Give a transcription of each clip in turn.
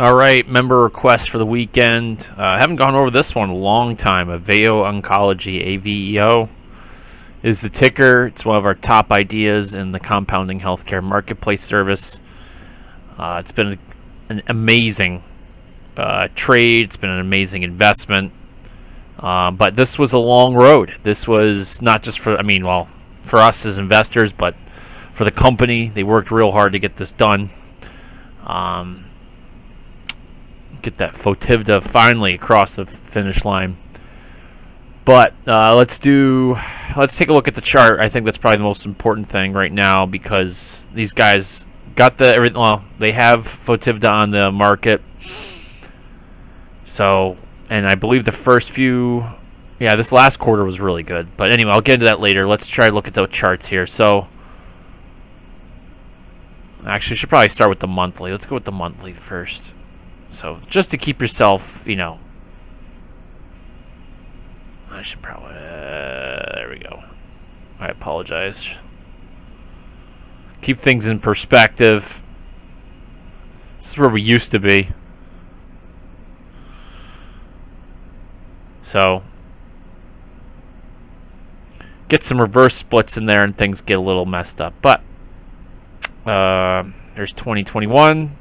All right, member request for the weekend. I haven't gone over this one in a long time. Aveo Oncology, Aveo, is the ticker. It's one of our top ideas in the compounding healthcare marketplace service. It's been an amazing trade. It's been an amazing investment. But this was a long road. This was not just for, for us as investors, but for the company. They worked real hard to get this done. Get that Fotivda finally across the finish line. But let's take a look at the chart. I think that's probably the most important thing right now, because these guys got everything. Well, they have Fotivda on the market. So, and I believe the first few, this last quarter was really good. But anyway, I'll get into that later. Let's try to look at the charts here. So, actually, should probably start with the monthly. Let's go with the monthly first. So, just to keep yourself, I should probably, there we go. I apologize. Keep things in perspective. This is where we used to be. So, get some reverse splits in there and things get a little messed up. But, there's 2021.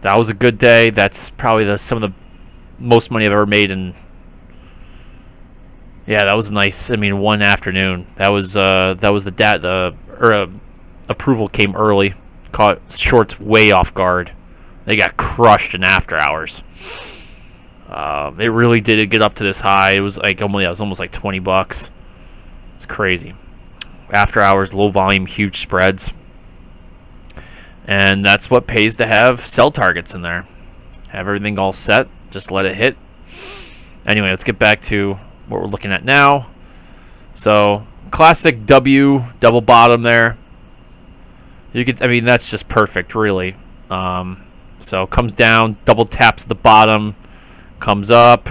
That was a good day. That's probably some of the most money I've ever made in. Yeah, that was nice. One afternoon. That was the approval came early. Caught shorts way off guard. They got crushed in after hours. It really did get up to this high. It was like almost like $20. It's crazy. After hours, low volume, huge spreads. And that's what pays to have sell targets in there. Have everything all set. Just let it hit. Anyway, let's get back to what we're looking at now. So, classic W, double bottom there. You could, that's just perfect, really. So, comes down, double taps at the bottom, comes up.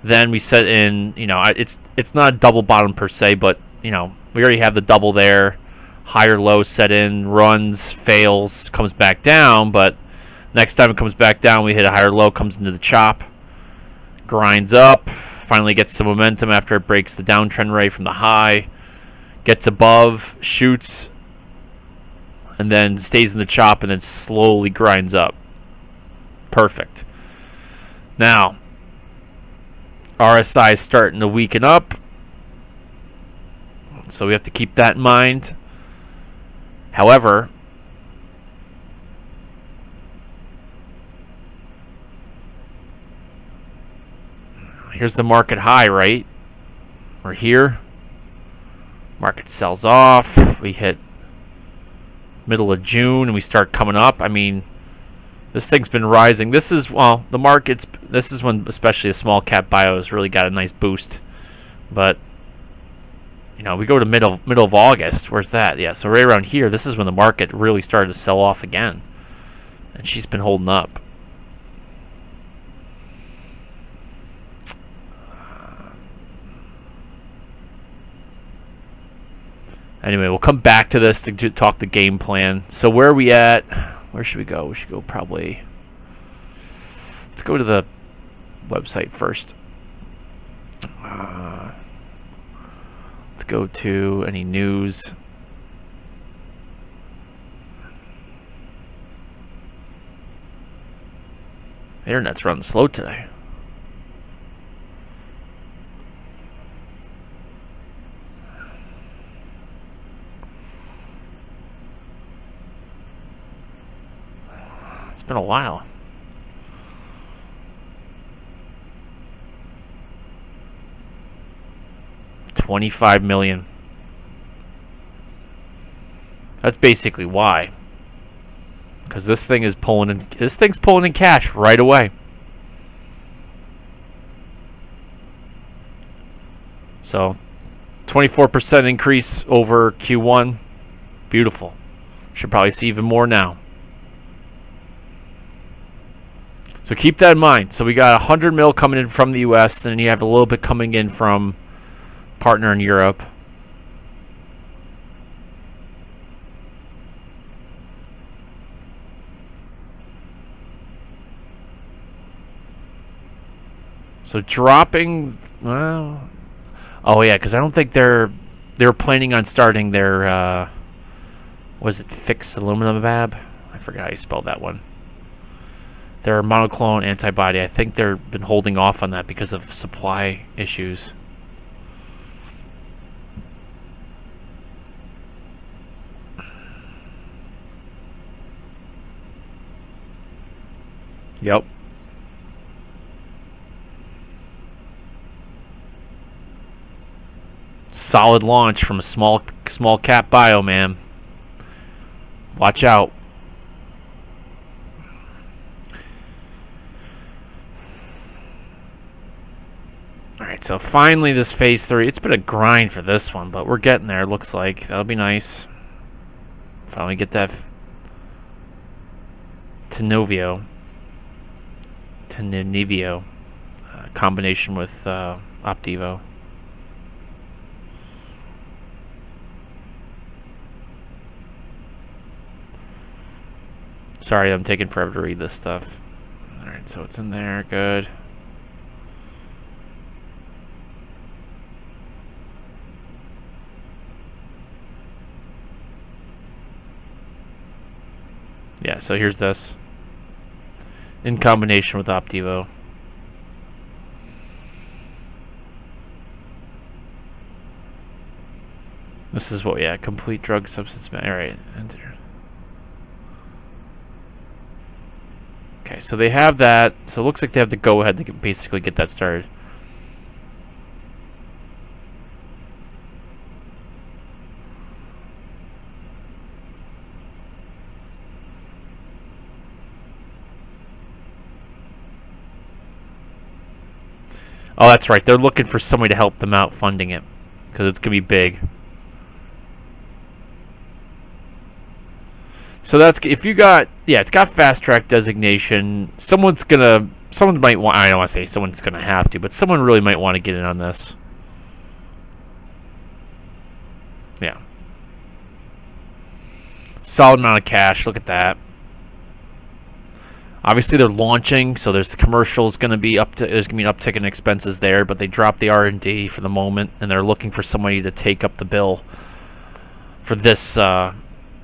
Then we set in, it's not a double bottom per se, but, we already have the double there. Higher low set in, runs, fails, comes back down, but next time it comes back down, we hit a higher low, comes into the chop, grinds up, finally gets some momentum after it breaks the downtrend ray from the high, gets above, shoots, and then stays in the chop, and then slowly grinds up. Perfect. Now, RSI is starting to weaken up, so we have to keep that in mind. However, here's the market high, right? We're here. Market sells off. We hit middle of June and we start coming up. This thing's been rising. This is, the market's, this is when especially the small cap bios really got a nice boost. But we go to middle of August. Where's that? Yeah, so right around here, this is when the market really started to sell off again. And she's been holding up. Anyway, we'll come back to this to talk the game plan. So where are we at? Where should we go? We should go probably... Let's go to the website first. Let's go to any news. The internet's running slow today. It's been a while. $25 million. That's basically why. Because this thing is pulling in. This thing's pulling in cash right away. So, 24% increase over Q1. Beautiful. Should probably see even more now. So keep that in mind. So we got 100 mil coming in from the U.S. and then you have a little bit coming in from partner in Europe. So dropping, well, oh yeah, because I don't think they're planning on starting their was it fixed aluminumab? I forgot how you spelled that one. Their monoclonal antibody. I think they've been holding off on that because of supply issues. Yep. Solid launch from a small cap bio, man. Watch out. Alright, so finally this phase 3. It's been a grind for this one, but we're getting there, looks like. That'll be nice. Finally get that Tenivio combination with Opdivo. Sorry, I'm taking forever to read this stuff. Alright, so it's in there. Good. Yeah, so here's this. In combination with Opdivo. This is what, yeah, complete drug substance. Alright, enter. Okay, so they have that. So it looks like they have the go-ahead to basically get that started. Oh, that's right. They're looking for somebody to help them out funding it because it's going to be big. So that's, if you got, yeah, it's got fast track designation. Someone might want, I don't want to say someone's going to have to, but someone really might want to get in on this. Yeah. Solid amount of cash. Look at that. Obviously they're launching, so there's commercials going to be there's going to be an uptick in expenses there, but they dropped the R&D for the moment, and they're looking for somebody to take up the bill for this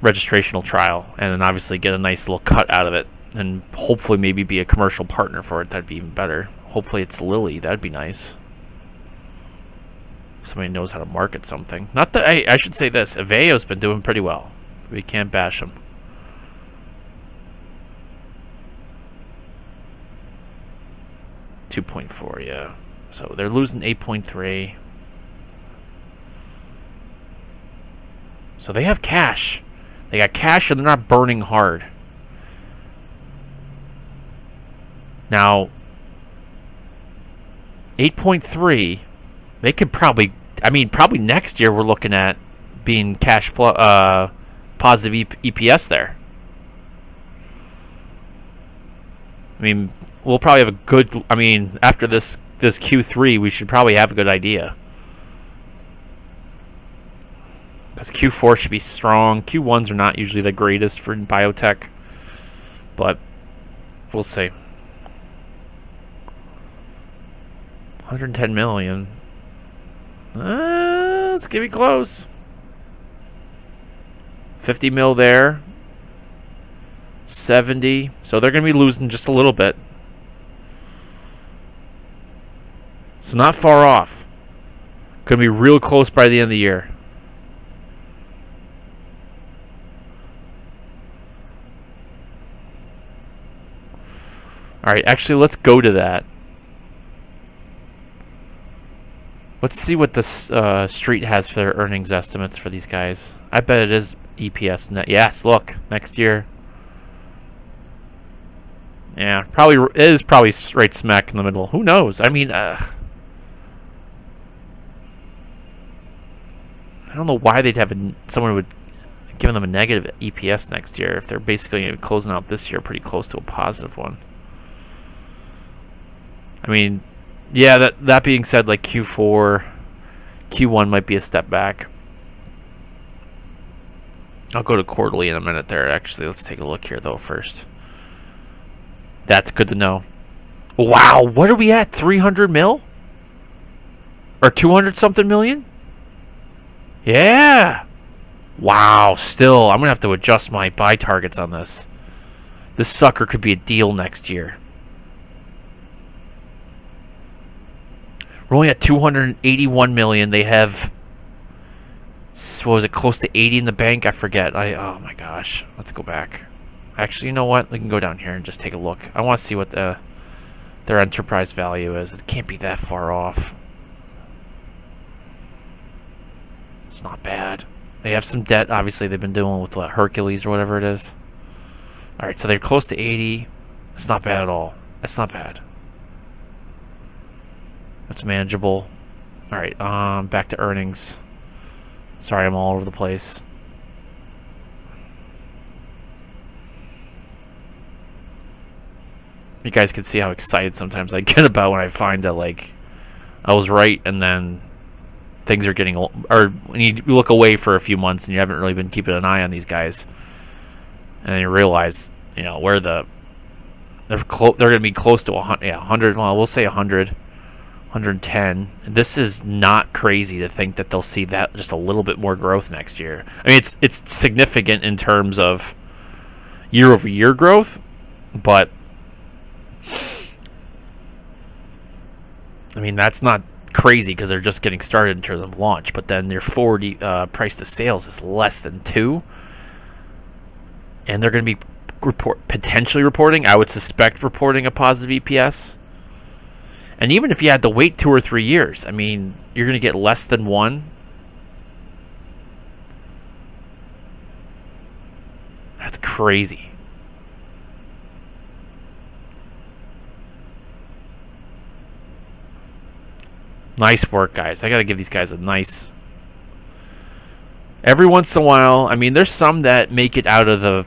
registrational trial, and then obviously get a nice little cut out of it, and hopefully maybe be a commercial partner for it. That'd be even better. Hopefully it's Lilly. That'd be nice. Somebody knows how to market something. Not that I should say this. Aveo's been doing pretty well. We can't bash them. $2.4, yeah. So they're losing 8.3. So they have cash. They got cash and they're not burning hard. Now, 8.3, they could probably, I mean, probably next year we're looking at being cash positive EPS there. I mean, we'll probably have a good, I mean, after this Q3, we should probably have a good idea. Because Q4 should be strong. Q1s are not usually the greatest for biotech, but we'll see. 110 million. It's gonna be close. 50 mil there. 70. So they're gonna be losing just a little bit. So not far off. Gonna be real close by the end of the year. Alright, actually, let's go to that. Let's see what this street has for their earnings estimates for these guys. I bet it is EPS net. Yes, look, next year. Yeah, probably it is probably right smack in the middle. Who knows? I mean, I don't know why they'd have someone would give them a negative EPS next year if they're basically closing out this year pretty close to a positive one. I mean, yeah, that being said, like Q4, Q1 might be a step back. I'll go to quarterly in a minute there, actually. Let's take a look here, though, first. That's good to know. Wow, what are we at? 300 mil? Or 200 something million? Yeah. Wow, still, I'm going to have to adjust my buy targets on this. This sucker could be a deal next year. We're only at 281 million. They have, what was it, close to 80 in the bank? I forget. Oh my gosh. Let's go back. Actually, you know what? We can go down here and just take a look. I want to see what their enterprise value is. It can't be that far off. It's not bad. They have some debt. Obviously, they've been dealing with Hercules or whatever it is. All right, so they're close to 80. It's not bad at all. It's not bad. It's manageable. All right, back to earnings. Sorry, I'm all over the place. You guys can see how excited sometimes I get about when I find that, like, I was right, and then things are getting, or when you look away for a few months and you haven't really been keeping an eye on these guys, and then you realize, you know, where they're going to be close to 100. Yeah, 100. Well, we'll say 100, 110. This is not crazy to think that they'll see that just a little bit more growth next year. I mean, it's significant in terms of year-over-year growth, but I mean, that's not crazy because they're just getting started in terms of launch. But then their forward price to sales is less than 2, and they're going to be potentially reporting, I would suspect, reporting a positive EPS. And even if you had to wait 2 or 3 years, I mean, you're going to get less than 1. That's crazy. Nice work, guys. I got to give these guys a nice... Every once in a while, I mean, there's some that make it out of the...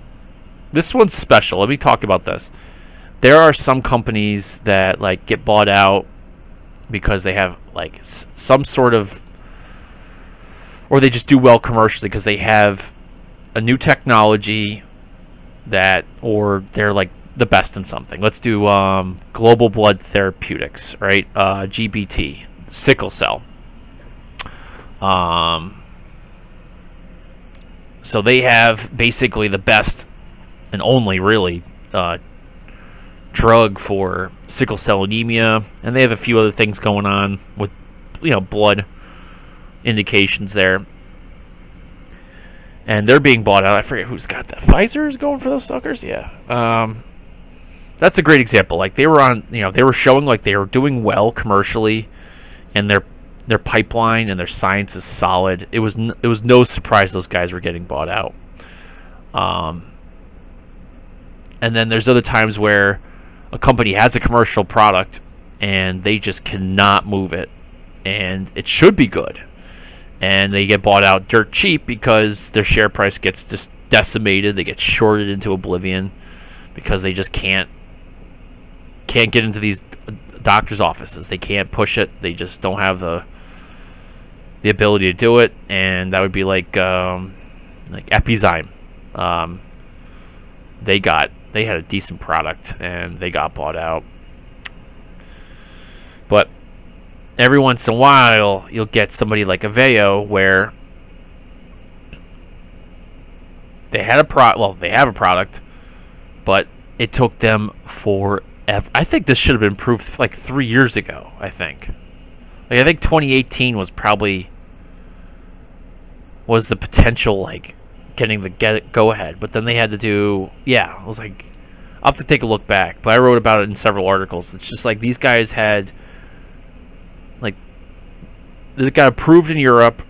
This one's special. Let me talk about this. There are some companies that, like, get bought out because they have, like, some sort of... Or they just do well commercially because they have a new technology that... Or they're, like, the best in something. Let's do Global Blood Therapeutics, right? GBT. Sickle cell. So they have basically the best and only really drug for sickle cell anemia, and they have a few other things going on with, you know, blood indications there. And they're being bought out. I forget who's got that. Pfizer is going for those suckers? Yeah. That's a great example. Like, they were on, you know, they were showing like they were doing well commercially, and their pipeline and their science is solid. It was no surprise those guys were getting bought out. And then there's other times where a company has a commercial product and they just cannot move it, and it should be good, and they get bought out dirt cheap because their share price gets just decimated. They get shorted into oblivion because they just can't get into these doctor's offices. They can't push it. They just don't have the ability to do it. And that would be like Epizyme. They had a decent product and they got bought out. But every once in a while you'll get somebody like Aveo where they had they have a product, but it took them forever. I think this should have been proved like 3 years ago, I think. Like, I think 2018 was the potential, like, getting the go-ahead. But then they had to do... Yeah, I was like... I'll have to take a look back. But I wrote about it in several articles. It's just like these guys had... Like, they got approved in Europe.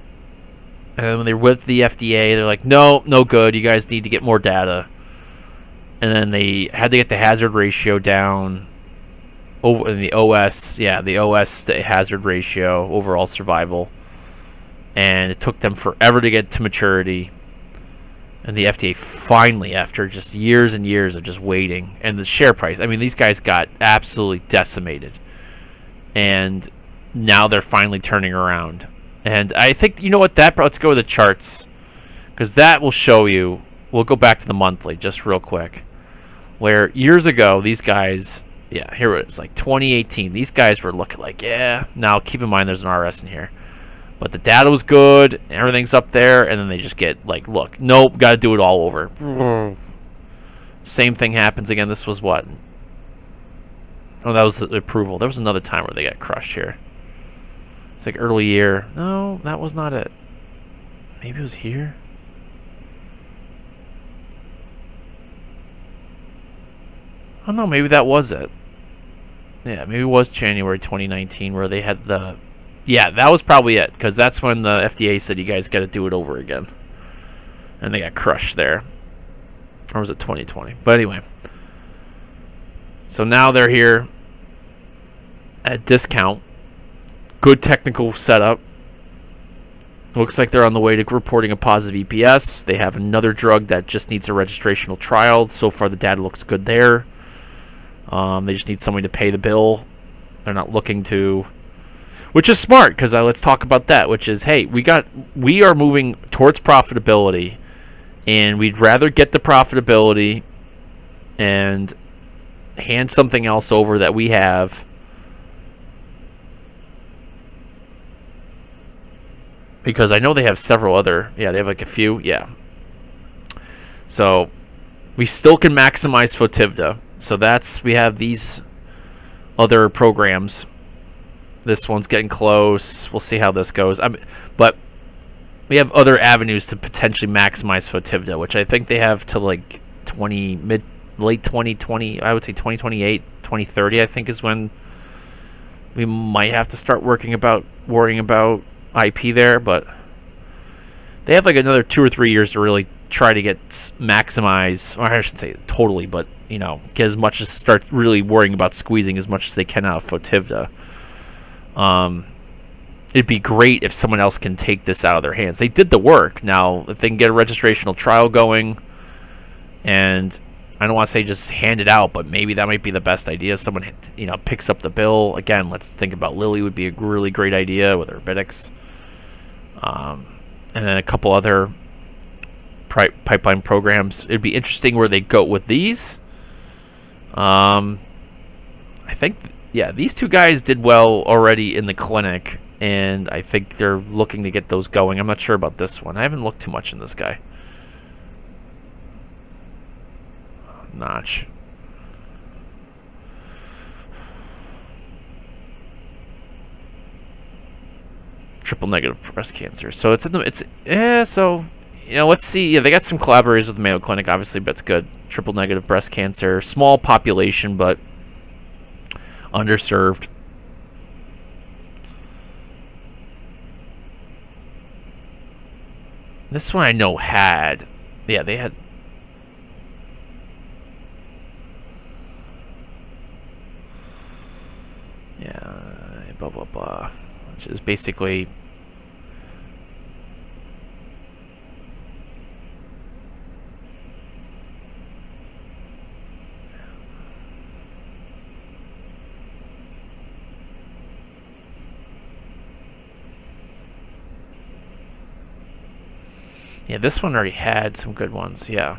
And when they went to the FDA, they're like, no good. You guys need to get more data. And then they had to get the hazard ratio down over in the OS. Yeah, the OS the hazard ratio, overall survival. And it took them forever to get to maturity. And the FDA finally, after just years and years of just waiting, and the share price, I mean, these guys got absolutely decimated. And now they're finally turning around. And I think, you know what, let's go to the charts, because that will show you. We'll go back to the monthly just real quick. Where years ago, these guys Yeah, here it is, like 2018. These guys were looking like, yeah. Now, keep in mind there's an RS in here. But the data was good, everything's up there, and then they just get, like, look, nope, got to do it all over. Same thing happens again. This was what? Oh, that was the approval. There was another time where they got crushed here. It's like early year. No, that was not it. Maybe it was here? Oh, no, maybe that was it. Yeah, maybe it was January 2019 where they had the... Yeah, that was probably it, because that's when the FDA said you guys got to do it over again. And they got crushed there. Or was it 2020? But anyway. So now they're here at discount. Good technical setup. Looks like they're on the way to reporting a positive EPS. They have another drug that just needs a registrational trial. So far the data looks good there. They just need somebody to pay the bill. They're not looking to... Which is smart, because let's talk about that, which is, hey, we are moving towards profitability, and we'd rather get the profitability and hand something else over that we have because I know they have several other, yeah, they have like a few, yeah. So we still can maximize Fotivda. So we have these other programs. This one's getting close. We'll see how this goes. But we have other avenues to potentially maximize Fotivda, which I think they have to like late 2020. I would say 2028, 2030. I think is when we might have to start worrying about IP there. But they have like another 2 or 3 years to really try to get maximize, or I shouldn't say totally, but you know, get as much as start really worrying about squeezing as much as they can out of Fotivda. It'd be great if someone else can take this out of their hands. They did the work. Now, if they can get a registrational trial going, and I don't want to say just hand it out, but maybe that might be the best idea. Someone, you know, picks up the bill. Again, let's think about Lilly would be a really great idea with Herbitics. And then a couple other pipeline programs. It'd be interesting where they go with these. I think, yeah, these two guys did well already in the clinic, and I think they're looking to get those going. I'm not sure about this one. I haven't looked too much in this guy. Notch. Triple negative breast cancer. So it's in the, so, you know, let's see. Yeah, they got some collaborators with the Mayo Clinic, obviously, but it's good. Triple negative breast cancer. Small population, but underserved. This one I know had, yeah, they had, yeah, blah, blah, blah, which is basically, yeah, this one already had some good ones, yeah.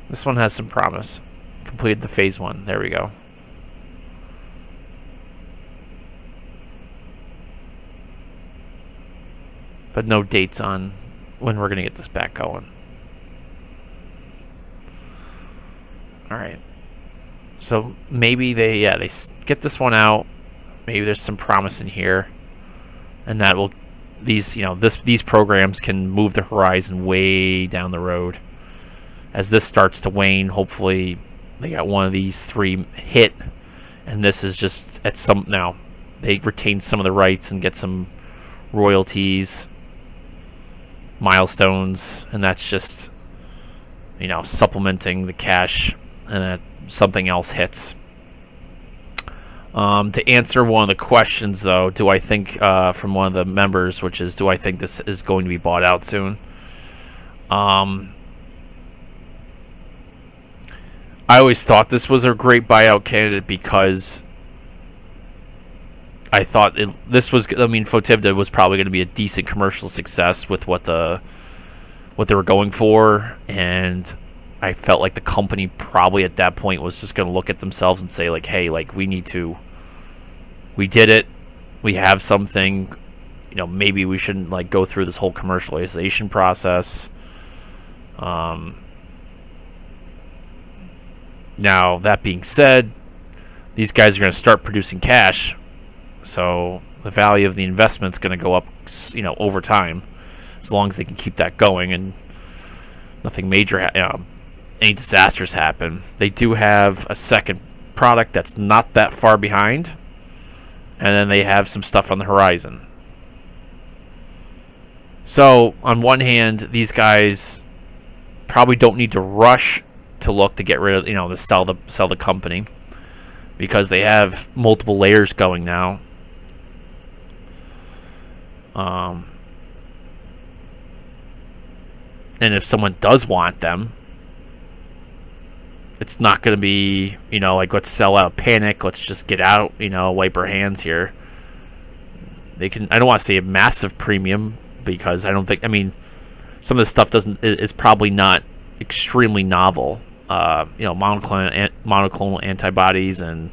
This one has some promise. Completed the phase 1. There we go. But no dates on when we're going to get this back going. Alright. So maybe they get this one out. Maybe there's some promise in here. And that will... These programs can move the horizon way down the road. As this starts to wane, hopefully they got one of these 3 hit, and this is just at some, now they retain some of the rights and get some royalties, milestones, and that's just, you know, supplementing the cash, and then something else hits. To answer one of the questions, though, do I think, from one of the members, which is, do I think this is going to be bought out soon? I always thought this was a great buyout candidate because I thought Fotivda was probably going to be a decent commercial success with what they were going for, and I felt like the company probably at that point was just going to look at themselves and say, like, hey, like, we did it. We have something. You know, maybe we shouldn't, like, go through this whole commercialization process. Now, that being said, these guys are going to start producing cash, so the value of the investment's going to go up, you know, over time, as long as they can keep that going and nothing major, any disasters happen. They do have a second product that's not that far behind, and then they have some stuff on the horizon. So, on one hand, these guys probably don't need to rush to look to get rid of, you know, to sell the company, because they have multiple layers going now. And if someone does want them, it's not going to be, you know, like, let's sell out, panic, let's just get out, you know, wipe our hands here. They can, I don't want to say a massive premium, because I don't think, I mean, some of this stuff is probably not extremely novel. You know, monoclonal antibodies and,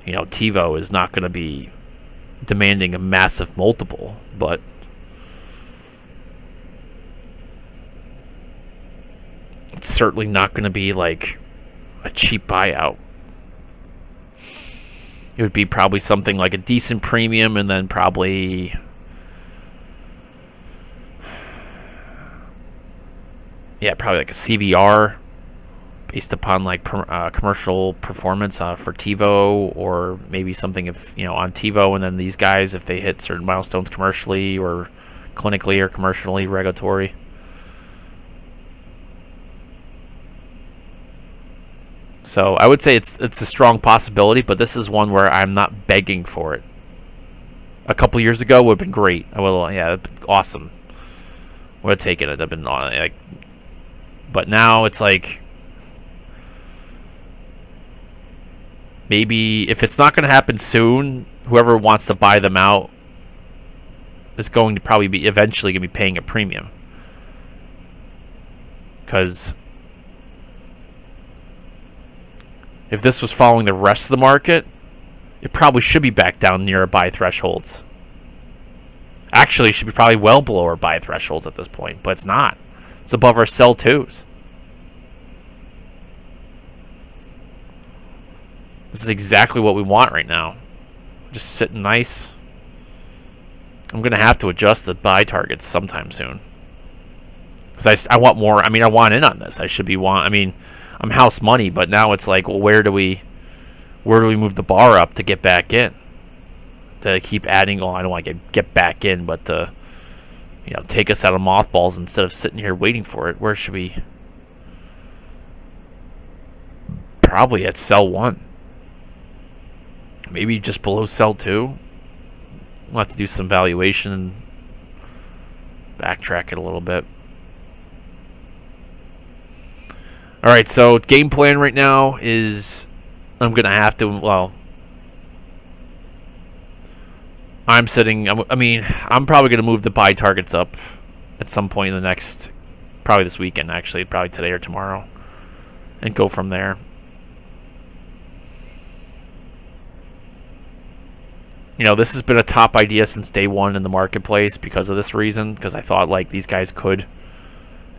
you know, TiVo is not going to be demanding a massive multiple, but it's certainly not going to be like a cheap buyout. It would be probably something like a decent premium, and then probably, yeah, probably like a CVR based upon like commercial performance for TiVo, or maybe something if, you know, on TiVo, and then these guys, if they hit certain milestones commercially or clinically or commercially, regulatory. So I would say it's a strong possibility, but this is one where I'm not begging for it. A couple years ago would have been great. I would, yeah, awesome. Would have taken it. I've been like, but now it's like, maybe if it's not going to happen soon, whoever wants to buy them out is going to probably be eventually going to be paying a premium, because if this was following the rest of the market, it probably should be back down near our buy thresholds. Actually, it should be probably well below our buy thresholds at this point, but it's not. It's above our sell twos. This is exactly what we want right now. Just sitting nice. I'm going to have to adjust the buy targets sometime soon, because I want more. I mean, I want in on this. I mean, I'm house money, but now it's like, well, where do we move the bar up to get back in? To keep adding, oh, I don't want to get back in, but to, you know, take us out of mothballs instead of sitting here waiting for it. Where should we? Probably at sell 1. Maybe just below sell 2. We'll have to do some valuation and backtrack it a little bit. Alright, so game plan right now is I'm going to have to, well, I'm probably going to move the buy targets up at some point in the next, probably this weekend, actually, probably today or tomorrow, and go from there. You know, this has been a top idea since day one in the marketplace because of this reason, because I thought, like, these guys could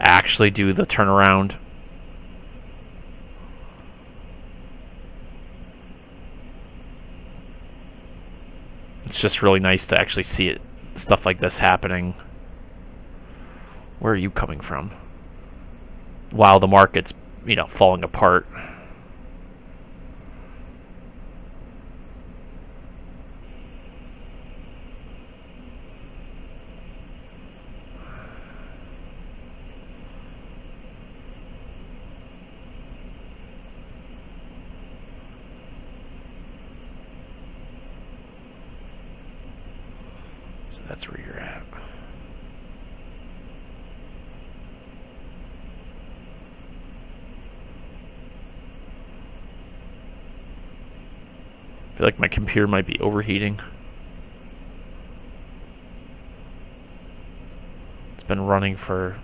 actually do the turnaround. It's just really nice to actually see it, stuff like this happening. Where are you coming from? While the market's, you know, falling apart. So that's where you're at. I feel like my computer might be overheating. It's been running for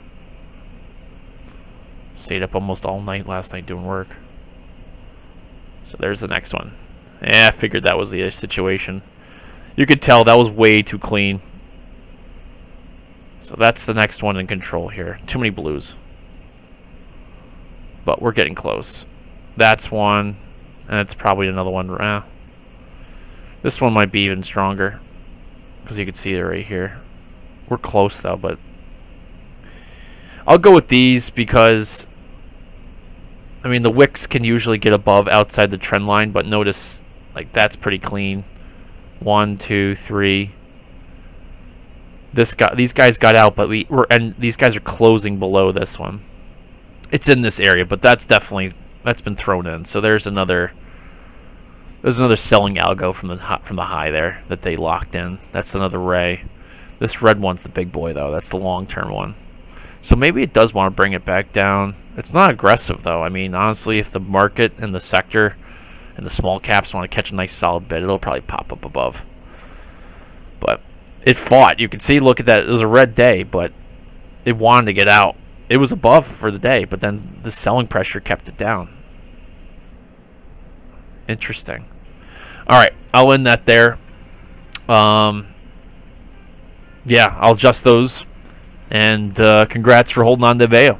Stayed up almost all night last night doing work. So there's the next one. Yeah, I figured that was the situation. You could tell that was way too clean. So that's the next one in control here. Too many blues. But we're getting close. That's one. And it's probably another one. This one might be even stronger. Because you can see it right here. We're close though, but I'll go with these because, I mean, the wicks can usually get above outside the trend line, but notice, like, that's pretty clean. 1, 2, 3. These guys got out, but and these guys are closing below this one. It's in this area, but that's been thrown in. So there's another selling algo from the high there that they locked in. That's another ray. This red one's the big boy though. That's the long-term one. So maybe it does want to bring it back down. It's not aggressive though. I mean, honestly, if the market and the sector and the small caps want to catch a nice solid bid, it'll probably pop up above. But it fought. You can see, look at that. It was a red day, but it wanted to get out. It was above for the day, but then the selling pressure kept it down. Interesting. All right, I'll end that there. Yeah, I'll adjust those. And congrats for holding on to Aveo.